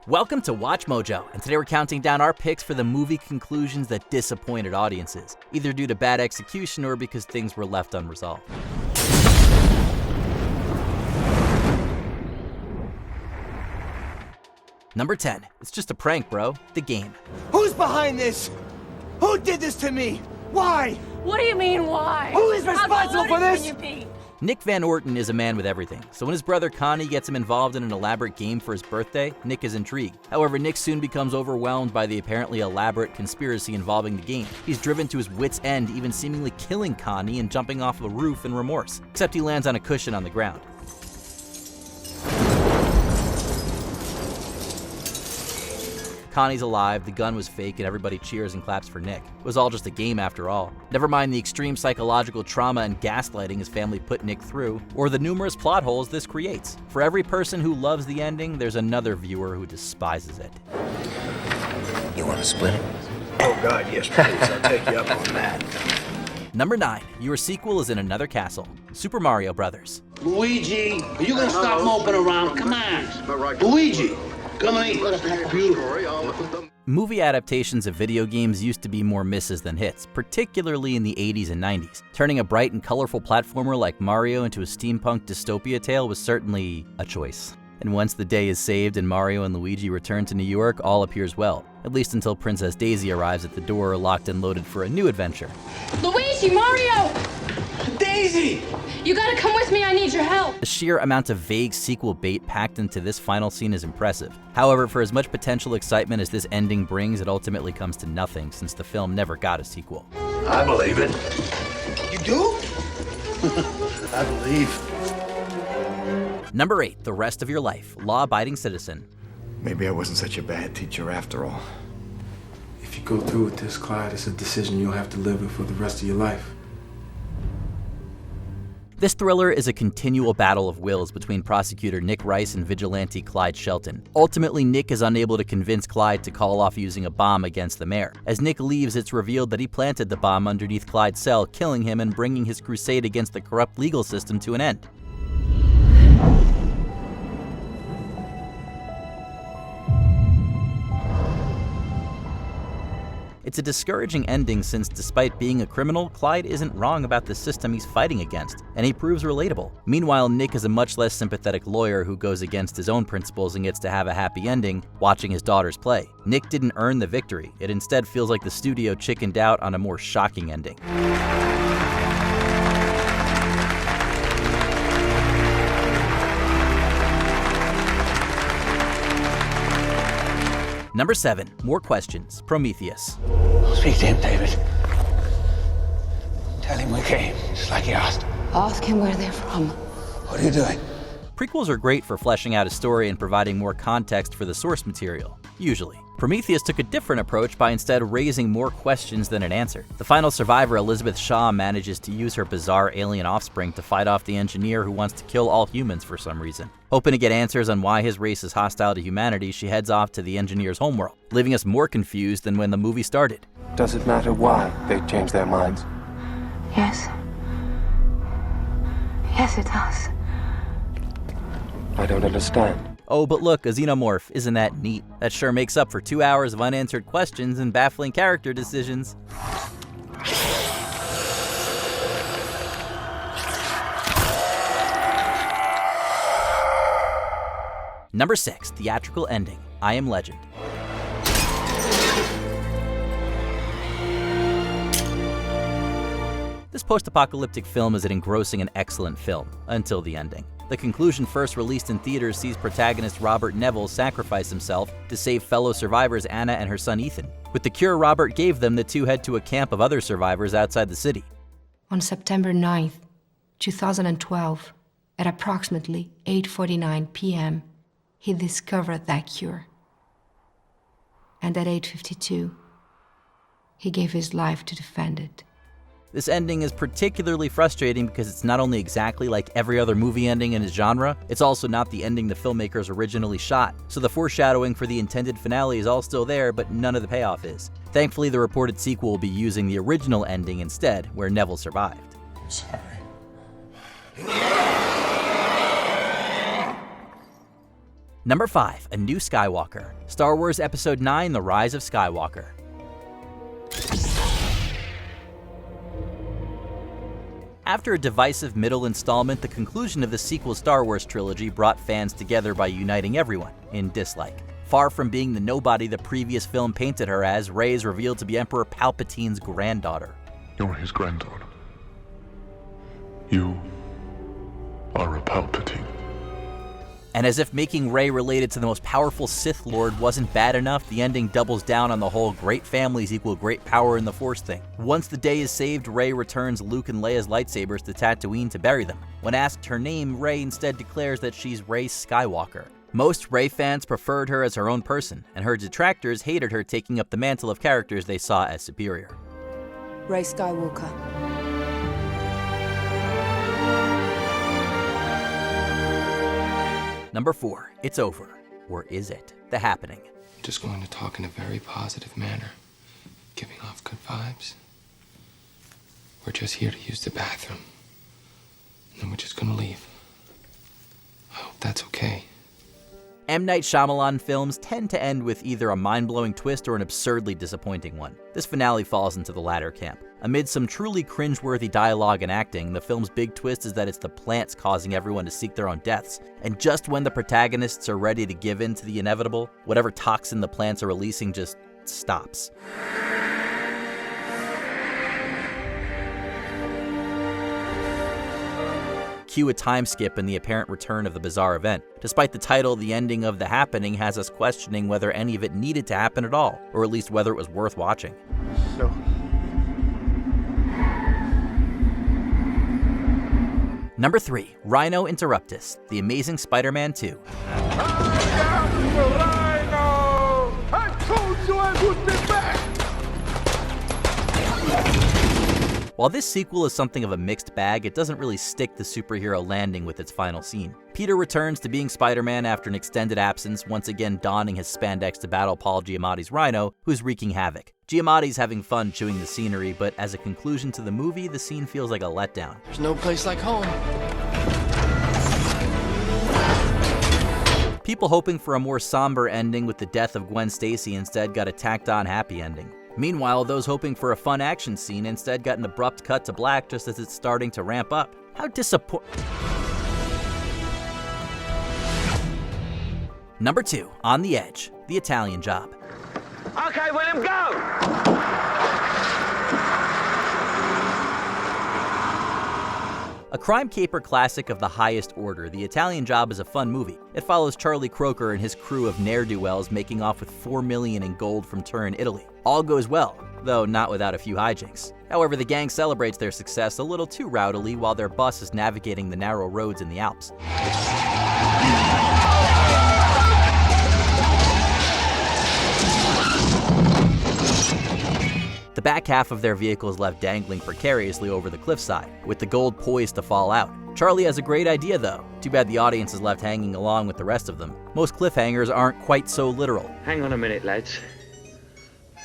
Welcome to Watch Mojo, and today we're counting down our picks for the movie conclusions that disappointed audiences, either due to bad execution or because things were left unresolved. Number 10. It's just a prank, bro. The Game. Who's behind this? Who did this to me? Why? What do you mean, why? Who is responsible for this? Nick Van Orton is a man with everything, so when his brother Connie gets him involved in an elaborate game for his birthday, Nick is intrigued. However, Nick soon becomes overwhelmed by the apparently elaborate conspiracy involving the game. He's driven to his wit's end, even seemingly killing Connie and jumping off a roof in remorse, except he lands on a cushion on the ground. Connie's alive, the gun was fake, and everybody cheers and claps for Nick. It was all just a game after all. Never mind the extreme psychological trauma and gaslighting his family put Nick through, or the numerous plot holes this creates. For every person who loves the ending, there's another viewer who despises it. You want to split it? Oh God, yes please, I'll take you up on that. Number 9. Your sequel is in another castle. Super Mario Brothers. Luigi, are you gonna stop moping around? Come on. Luigi, come and eat. Beautiful. Movie adaptations of video games used to be more misses than hits, particularly in the 80s and 90s. Turning a bright and colorful platformer like Mario into a steampunk dystopia tale was certainly a choice. And once the day is saved and Mario and Luigi return to New York, all appears well. At least until Princess Daisy arrives at the door, locked and loaded for a new adventure. Luigi, Mario! Daisy! You gotta come with me, I need your help! The sheer amount of vague sequel bait packed into this final scene is impressive. However, for as much potential excitement as this ending brings, it ultimately comes to nothing since the film never got a sequel. I believe it. You do? I believe. Number 8. The Rest of Your Life. Law-abiding citizen. Maybe I wasn't such a bad teacher after all. If you go through with this, Clyde, it's a decision you'll have to live with for the rest of your life. This thriller is a continual battle of wills between prosecutor Nick Rice and vigilante Clyde Shelton. Ultimately, Nick is unable to convince Clyde to call off using a bomb against the mayor. As Nick leaves, it's revealed that he planted the bomb underneath Clyde's cell, killing him and bringing his crusade against the corrupt legal system to an end. It's a discouraging ending since, despite being a criminal, Clyde isn't wrong about the system he's fighting against, and he proves relatable. Meanwhile, Nick is a much less sympathetic lawyer who goes against his own principles and gets to have a happy ending watching his daughters play. Nick didn't earn the victory. It instead feels like the studio chickened out on a more shocking ending. Number 7. More questions. Prometheus. Speak to him, David. Tell him we came, just like he asked. Ask him where they're from. What are you doing? Prequels are great for fleshing out a story and providing more context for the source material, usually. Prometheus took a different approach by instead raising more questions than it answered. The final survivor, Elizabeth Shaw, manages to use her bizarre alien offspring to fight off the engineer who wants to kill all humans for some reason. Hoping to get answers on why his race is hostile to humanity, she heads off to the engineer's homeworld, leaving us more confused than when the movie started. Does it matter why they changed their minds? Yes. Yes, it does. I don't understand. Oh, but look, a xenomorph. Isn't that neat? That sure makes up for 2 hours of unanswered questions and baffling character decisions. Number 6. Theatrical ending. I Am Legend. This post-apocalyptic film is an engrossing and excellent film, until the ending. The conclusion, first released in theaters, sees protagonist Robert Neville sacrifice himself to save fellow survivors Anna and her son Ethan. With the cure Robert gave them, the two head to a camp of other survivors outside the city. On September 9th, 2012, at approximately 8:49 p.m., he discovered that cure. And at 8:52, he gave his life to defend it. This ending is particularly frustrating because it's not only exactly like every other movie ending in its genre, it's also not the ending the filmmakers originally shot. So the foreshadowing for the intended finale is all still there, but none of the payoff is. Thankfully, the reported sequel will be using the original ending instead, where Neville survived. I'm sorry. Number 5. A New Skywalker. Star Wars Episode 9, The Rise of Skywalker. After a divisive middle installment, the conclusion of the sequel Star Wars trilogy brought fans together by uniting everyone in dislike. Far from being the nobody the previous film painted her as, Rey is revealed to be Emperor Palpatine's granddaughter. You're his granddaughter. You are a Palpatine. And as if making Rey related to the most powerful Sith Lord wasn't bad enough, the ending doubles down on the whole great families equal great power in the Force thing. Once the day is saved, Rey returns Luke and Leia's lightsabers to Tatooine to bury them. When asked her name, Rey instead declares that she's Rey Skywalker. Most Rey fans preferred her as her own person, and her detractors hated her taking up the mantle of characters they saw as superior. Rey Skywalker. Number 4. It's over. Or is it? The Happening. Just going to talk in a very positive manner, giving off good vibes. We're just here to use the bathroom, and then we're just gonna leave. I hope that's okay. M. Night Shyamalan films tend to end with either a mind-blowing twist or an absurdly disappointing one. This finale falls into the latter camp. Amid some truly cringeworthy dialogue and acting, the film's big twist is that it's the plants causing everyone to seek their own deaths. And just when the protagonists are ready to give in to the inevitable, whatever toxin the plants are releasing just stops. Cue a time skip and the apparent return of the bizarre event. Despite the title, the ending of The Happening has us questioning whether any of it needed to happen at all, or at least whether it was worth watching. So, Number 3. Rhino Interruptus, The Amazing Spider-Man 2. I told you I would be back! While this sequel is something of a mixed bag, it doesn't really stick the superhero landing with its final scene. Peter returns to being Spider-Man after an extended absence, once again donning his spandex to battle Paul Giamatti's Rhino, who's wreaking havoc. Giamatti's having fun chewing the scenery, but as a conclusion to the movie, the scene feels like a letdown. There's no place like home. People hoping for a more somber ending with the death of Gwen Stacy instead got a tacked-on happy ending. Meanwhile, those hoping for a fun action scene instead got an abrupt cut to black just as it's starting to ramp up. How disappointing. Number 2, On the Edge, The Italian Job. Okay, William, go! A crime caper classic of the highest order, The Italian Job is a fun movie. It follows Charlie Croker and his crew of ne'er-do-wells making off with $4 million in gold from Turin, Italy. All goes well, though not without a few hijinks. However, the gang celebrates their success a little too rowdily while their bus is navigating the narrow roads in the Alps. The back half of their vehicle is left dangling precariously over the cliffside, with the gold poised to fall out. Charlie has a great idea though. Too bad the audience is left hanging along with the rest of them. Most cliffhangers aren't quite so literal. Hang on a minute, lads.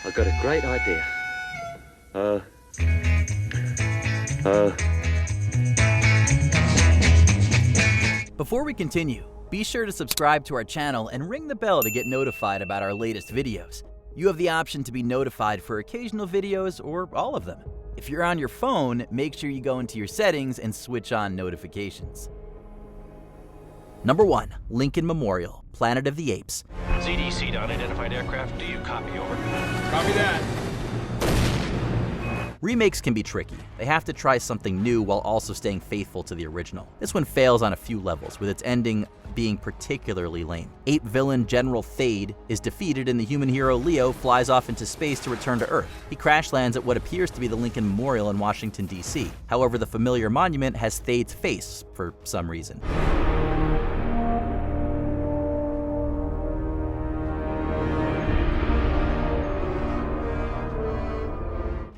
I've got a great idea. Before we continue, be sure to subscribe to our channel and ring the bell to get notified about our latest videos. You have the option to be notified for occasional videos or all of them. If you're on your phone, make sure you go into your settings and switch on notifications. Number 1, Lincoln Memorial, Planet of the Apes. ZDC to unidentified aircraft, do you copy over? Copy that. Remakes can be tricky. They have to try something new while also staying faithful to the original. This one fails on a few levels, with its ending being particularly lame. Ape villain General Thade is defeated and the human hero Leo flies off into space to return to Earth. He crash lands at what appears to be the Lincoln Memorial in Washington, D.C. However, the familiar monument has Thade's face for some reason.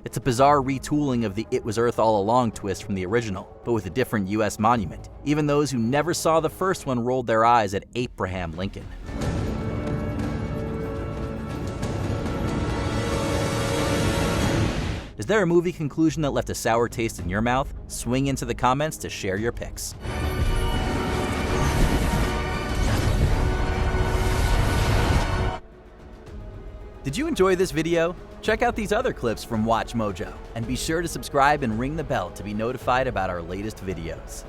It's a bizarre retooling of the It Was Earth All Along twist from the original, but with a different US monument. Even those who never saw the first one rolled their eyes at Abraham Lincoln. Is there a movie conclusion that left a sour taste in your mouth? Swing into the comments to share your picks. Did you enjoy this video? Check out these other clips from WatchMojo, and be sure to subscribe and ring the bell to be notified about our latest videos.